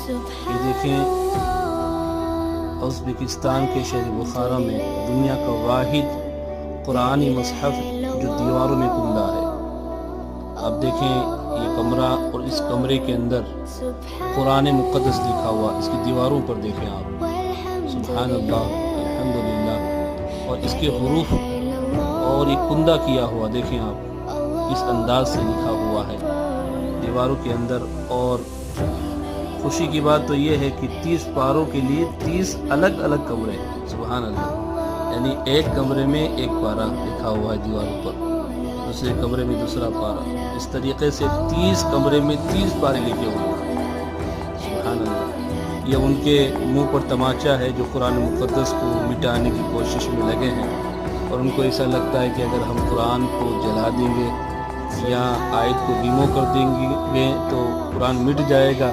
یہ دیکھیں ازبکستان کے شہر بخارا میں دنیا کا واحد قرآنی مصحف جو دیواروں میں کندہ ہے۔ اب دیکھیں یہ کمرہ اور اس کمرے کے اندر قرآن مقدس لکھا ہوا، اس کی دیواروں پر دیکھیں آپ، سبحان اللہ، الحمدللہ، اور اس کے حروف اور یہ کندہ کیا ہوا دیکھیں آپ کس انداز سے لکھا ہوا ہے دیواروں کے اندر۔ اور خوشی کی بات تو یہ ہے کہ 30 پاروں کے لیے 30 الگ الگ کمرے، سبحان اللہ، یعنی ایک کمرے میں ایک پارہ لکھا ہوا ہے دیواروں پر، دوسرے کمرے میں دوسرا پارہ، اس طریقے سے 30 کمرے میں 30 پارے لکھے ہوئے ہیں، سبحان اللہ۔ یہ ان کے منہ پر تماچا ہے جو قرآن مقدس کو مٹانے کی کوشش میں لگے ہیں، اور ان کو ایسا لگتا ہے کہ اگر ہم قرآن کو جلا دیں گے یا آیت کو ریموو کر دیں گے تو قرآن مٹ جائے گا۔